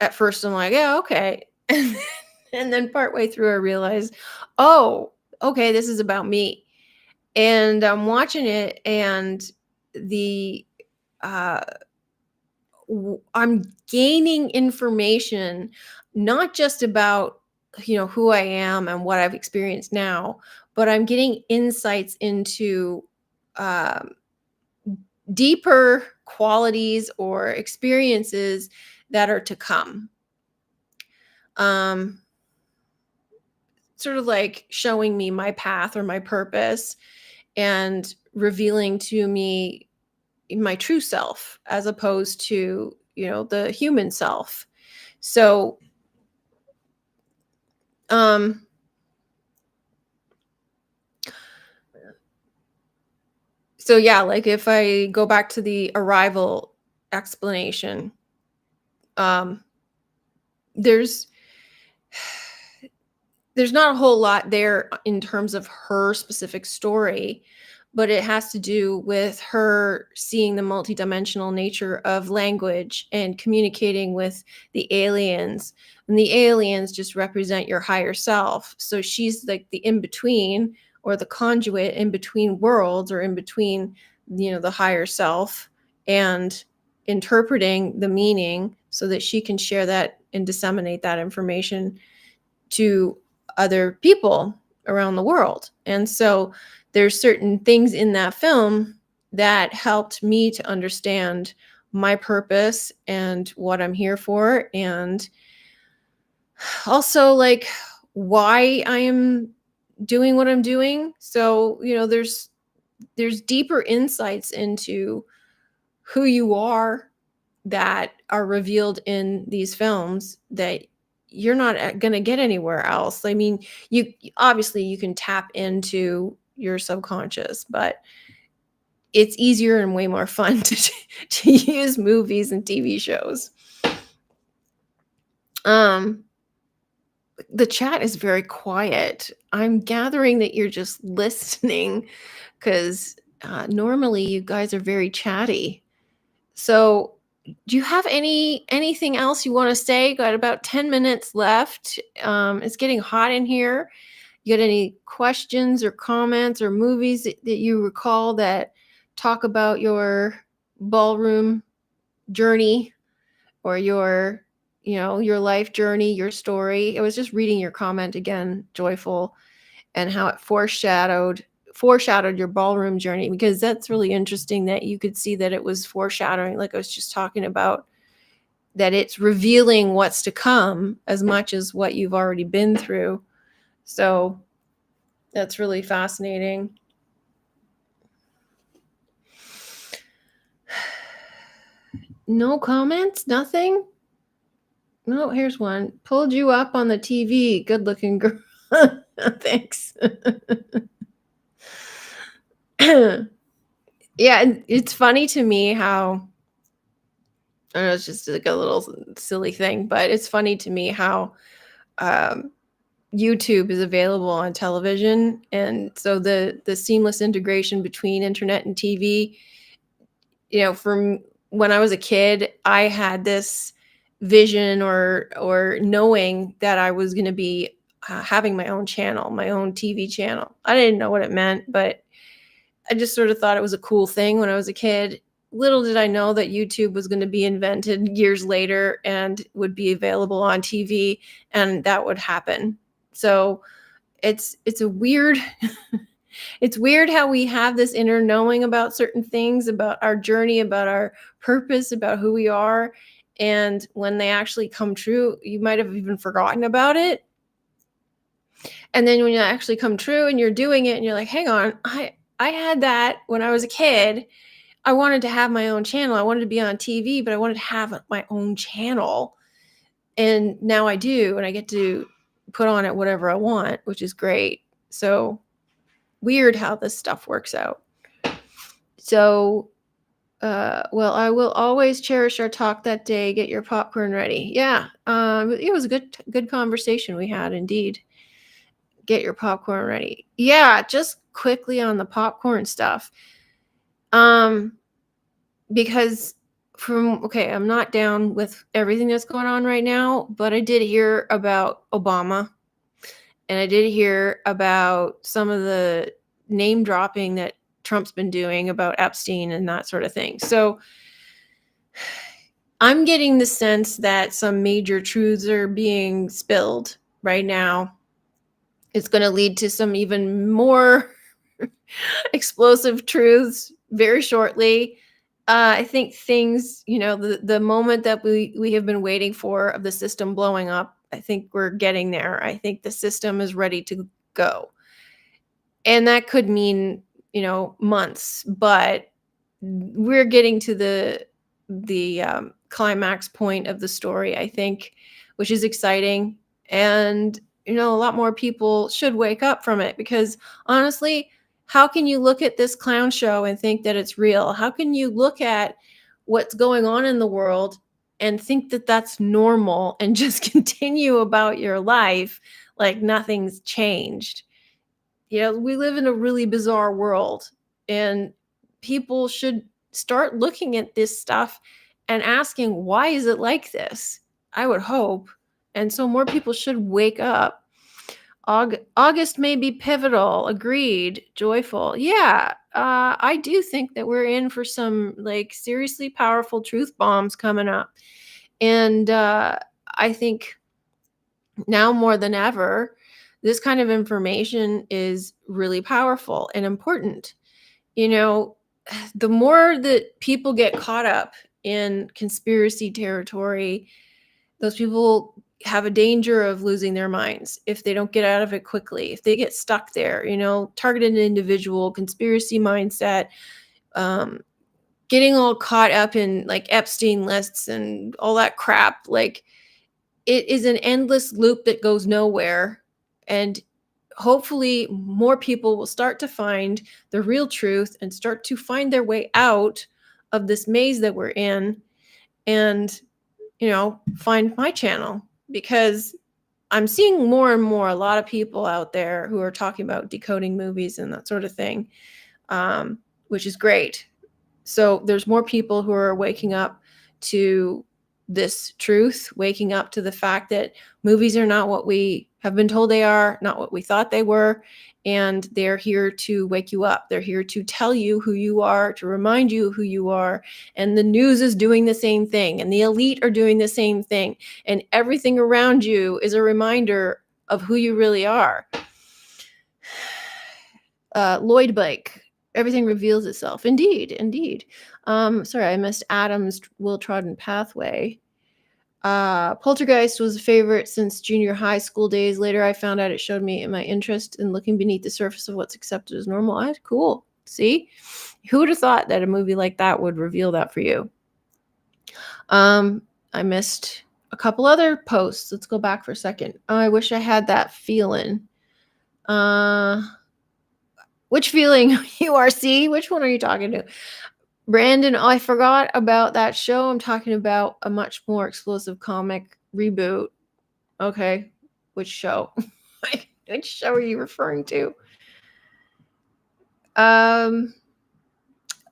S1: at first I'm like, yeah, okay. And then partway through I realized, oh, okay, this is about me. And I'm watching it, and the uh I'm gaining information, not just about who I am and what I've experienced now, but I'm getting insights into um, deeper qualities or experiences that are to come. Um, Sort of like showing me my path or my purpose, and revealing to me my true self as opposed to the human self. So um so yeah, like if I go back to the arrival explanation, um there's there's not a whole lot there in terms of her specific story, but it has to do with her seeing the multidimensional nature of language and communicating with the aliens. And the aliens just represent your higher self. So she's like the in between, or the conduit in between worlds, or in between, the higher self, and interpreting the meaning so that she can share that and disseminate that information to other people around the world. And so there's certain things in that film that helped me to understand my purpose and what I'm here for, and also like why I am doing what I'm doing. So, there's deeper insights into who you are that are revealed in these films that you're not going to get anywhere else. I mean, you obviously you can tap into your subconscious, but it's easier and way more fun to use movies and TV shows. Um the chat is very quiet. I'm gathering that you're just listening because normally you guys are very chatty. So, do you have anything else you want to say? Got about 10 minutes left. It's getting hot in here. You got any questions or comments or movies that you recall that talk about your ballroom journey or your life journey, your story? I was just reading your comment again, Joyful, and how it foreshadowed your ballroom journey, because that's really interesting that you could see that it was foreshadowing, like I was just talking about, that it's revealing what's to come as much as what you've already been through. So that's really fascinating. No comments? Nothing? No, here's one. Pulled you up on the TV. Good looking girl. Thanks. Yeah, it's funny to me how, I know it's just like a little silly thing, but it's funny to me how um, YouTube is available on television, and so the seamless integration between internet and TV. From when I was a kid, I had this vision or knowing that I was going to be having my own channel, my own TV channel. I didn't know what it meant, but I just sort of thought it was a cool thing when I was a kid. Little did I know that YouTube was going to be invented years later and would be available on TV, and that would happen. So it's a weird it's weird how we have this inner knowing about certain things, about our journey, about our purpose, about who we are, and when they actually come true, you might have even forgotten about it. And then when you actually come true and you're doing it and you're like, hang on, I had that when I was a kid. I wanted to have my own channel. I wanted to be on TV, but I wanted to have my own channel. And now I do, and I get to put on it whatever I want, which is great. So weird how this stuff works out. So, well, I will always cherish our talk that day. Get your popcorn ready. Yeah, it was a good conversation we had, indeed. Get your popcorn ready. Yeah, just quickly on the popcorn stuff. Because I'm not down with everything that's going on right now, but I did hear about Obama, and I did hear about some of the name dropping that Trump's been doing about Epstein and that sort of thing. So I'm getting the sense that some major truths are being spilled right now. It's going to lead to some even more explosive truths very shortly. I think things, the moment that we have been waiting for, of the system blowing up, I think we're getting there. I think the system is ready to go. And that could mean, months, but we're getting to the climax point of the story, I think, which is exciting. And a lot more people should wake up from it, because honestly, how can you look at this clown show and think that it's real? How can you look at what's going on in the world and think that that's normal and just continue about your life like nothing's changed? We live in a really bizarre world, and people should start looking at this stuff and asking, why is it like this? I would hope. And so more people should wake up. August may be pivotal. Agreed. Joyful. Yeah. I do think that we're in for some like seriously powerful truth bombs coming up. And I think now more than ever, this kind of information is really powerful and important. You know, the more that people get caught up in conspiracy territory, those people have a danger of losing their minds if they don't get out of it quickly. If they get stuck there, targeted individual, conspiracy mindset, um, getting all caught up in like Epstein lists and all that crap, like it is an endless loop that goes nowhere. And hopefully more people will start to find the real truth and start to find their way out of this maze that we're in, and find my channel, because I'm seeing more and more a lot of people out there who are talking about decoding movies and that sort of thing, which is great. So there's more people who are waking up to this truth, waking up to the fact that movies are not what we have been told they are, not what we thought they were, and they're here to wake you up. They're here to tell you who you are, to remind you who you are, and the news is doing the same thing, and the elite are doing the same thing, and everything around you is a reminder of who you really are. Lloyd Bike. Everything reveals itself. Indeed. Sorry, I missed Adam's well-trodden pathway. Poltergeist was a favorite since junior high school days. Later, I found out it showed me my interest in looking beneath the surface of what's accepted as normal. Ah, cool. See? Who would have thought that a movie like that would reveal that for you? I missed a couple other posts. Let's go back for a second. Oh, I wish I had that feeling. Which feeling? URC? Which one are you talking to? Brandon, I forgot about that show. I'm talking about a much more explosive comic reboot. Okay. Which show? Which show are you referring to? Oh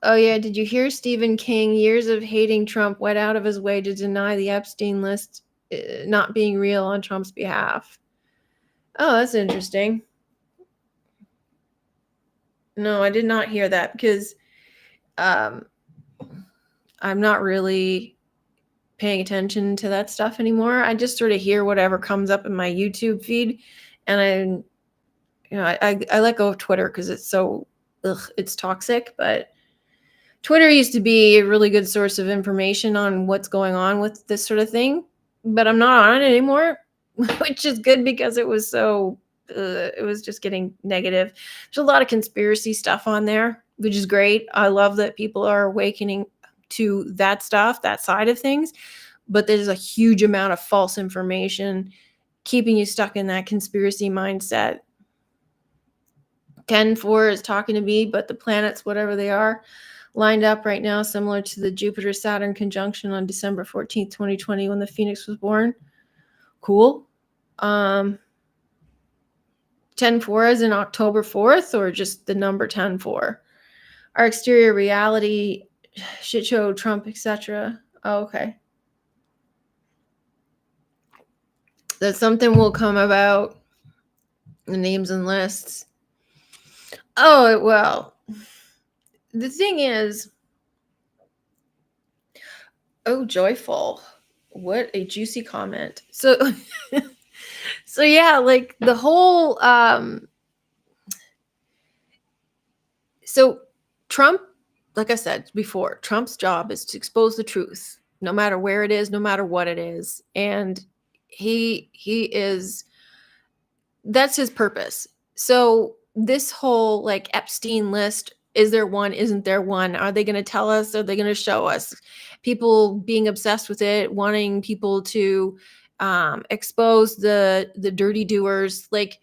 S1: yeah, did you hear Stephen King, years of hating Trump, went out of his way to deny the Epstein list not being real on Trump's behalf? Oh, that's interesting. No, I did not hear that, because I'm not really paying attention to that stuff anymore. I just sort of hear whatever comes up in my YouTube feed, and I let go of Twitter because it's so it's toxic. But Twitter used to be a really good source of information on what's going on with this sort of thing, but I'm not on it anymore, which is good, because it was it was just getting negative. There's a lot of conspiracy stuff on there, which is great. I love that people are awakening to that stuff, that side of things, but there's a huge amount of false information keeping you stuck in that conspiracy mindset. 10-4 is talking to me, but the planets, whatever they are, lined up right now, similar to the Jupiter-Saturn conjunction on December 14th, 2020, when the Phoenix was born. Cool. 10-4 is in October 4th, or just the number 10-4? Our exterior reality, shit show, Trump, etc. Oh, okay. That something will come about, the names and lists. Oh, it will. The thing is, oh, joyful. What a juicy comment. So so yeah, like the whole so Trump, like I said before, Trump's job is to expose the truth, no matter where it is, no matter what it is. And he is, that's his purpose. So this whole like Epstein list, is there one? Isn't there one? Are they going to tell us? Are they going to show us? People being obsessed with it, wanting people to expose the dirty doers. Like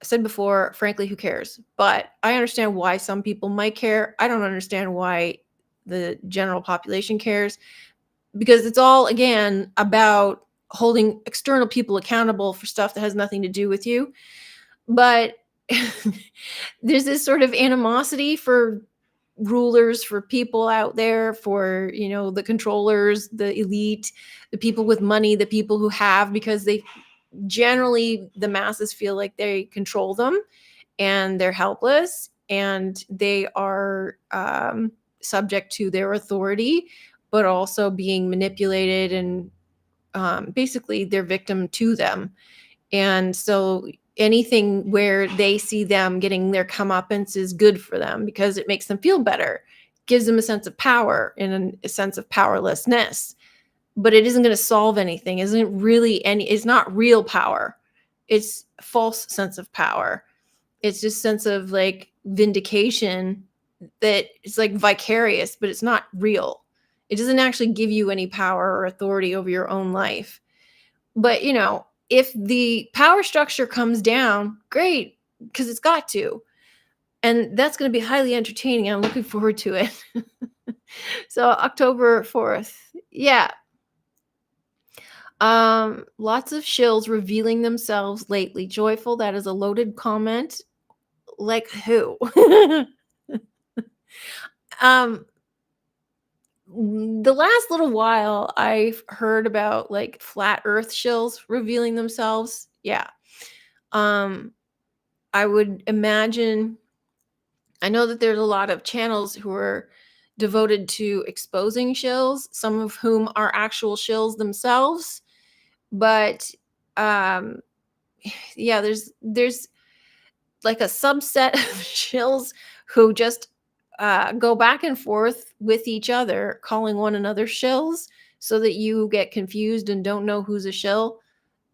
S1: I said before, frankly, who cares? But I understand why some people might care. I don't understand why the general population cares, because it's all, again, about holding external people accountable for stuff that has nothing to do with you. But there's this sort of animosity for rulers, for people out there, for the controllers, the elite, the people with money, the people who have, because they generally, the masses feel like they control them, and they're helpless, and they are subject to their authority, but also being manipulated, and basically they're victim to them. And so anything where they see them getting their comeuppance is good for them because it makes them feel better, gives them a sense of power and a sense of powerlessness. But it isn't going to solve anything. Isn't really any. It's not real power. It's a false sense of power. It's just sense of like vindication that is like vicarious, but it's not real. It doesn't actually give you any power or authority over your own life. But, if the power structure comes down, great, because it's got to. And that's going to be highly entertaining. I'm looking forward to it. So October 4th. Yeah. Lots of shills revealing themselves lately. Joyful. That is a loaded comment. Like who? um the last little while I've heard about like flat earth shills revealing themselves. Yeah. Um I would imagine, I know that there's a lot of channels who are devoted to exposing shills, some of whom are actual shills themselves. But um yeah, there's like a subset of shills who just go back and forth with each other, calling one another shills so that you get confused and don't know who's a shill.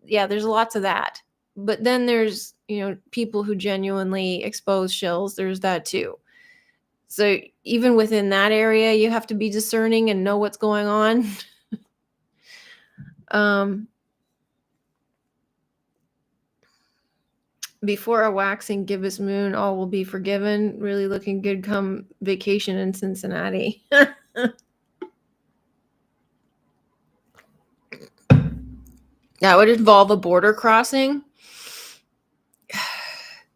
S1: Yeah, there's lots of that. But then there's, people who genuinely expose shills. There's that too. So even within that area, you have to be discerning and know what's going on. um, Before a waxing gibbous moon, all will be forgiven. Really looking good come vacation in Cincinnati. That would involve a border crossing.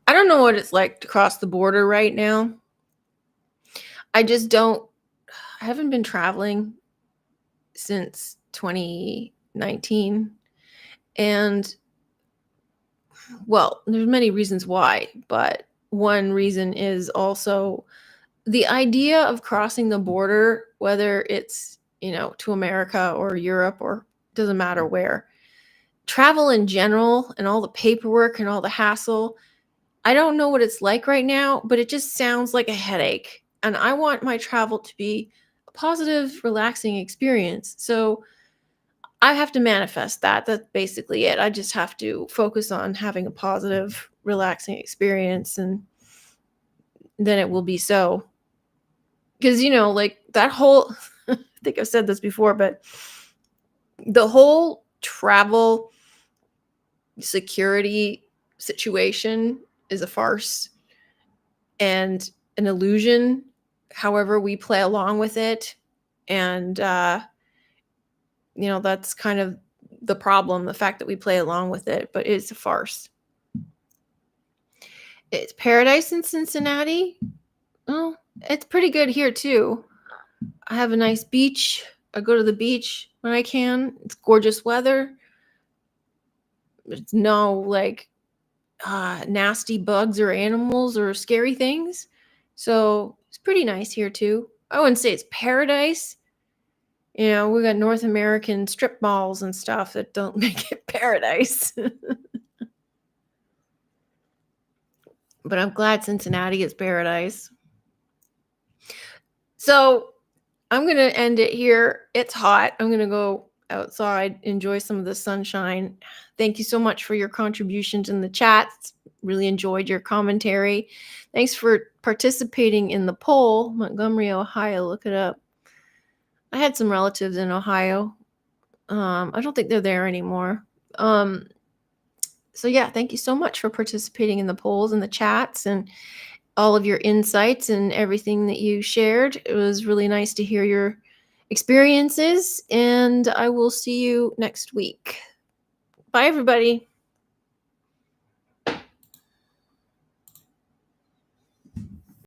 S1: I don't know what it's like to cross the border right now. I haven't been traveling since 2019. And well, there's many reasons why, but one reason is also the idea of crossing the border, whether it's, to America or Europe or doesn't matter where. Travel in general and all the paperwork and all the hassle, I don't know what it's like right now, but it just sounds like a headache. And I want my travel to be a positive, relaxing experience. So I have to manifest that. That's basically it. I just have to focus on having a positive, relaxing experience, and then it will be so. Because, like that whole, I think I've said this before, but the whole travel security situation is a farce and an illusion, however we play along with it. And, that's kind of the problem, the fact that we play along with it, but it's a farce. It's paradise in Cincinnati. Oh, it's pretty good here too. I have a nice beach. I go to the beach when I can. It's gorgeous weather. There's no like nasty bugs or animals or scary things. So it's pretty nice here too. I wouldn't say it's paradise. We got North American strip malls and stuff that don't make it paradise. But I'm glad Cincinnati is paradise. So I'm going to end it here. It's hot. I'm going to go outside, enjoy some of the sunshine. Thank you so much for your contributions in the chats. Really enjoyed your commentary. Thanks for participating in the poll. Montgomery, Ohio, look it up. I had some relatives in Ohio. I don't think they're there anymore. So yeah, thank you so much for participating in the polls and the chats and all of your insights and everything that you shared. It was really nice to hear your experiences, and I will see you next week. Bye, everybody.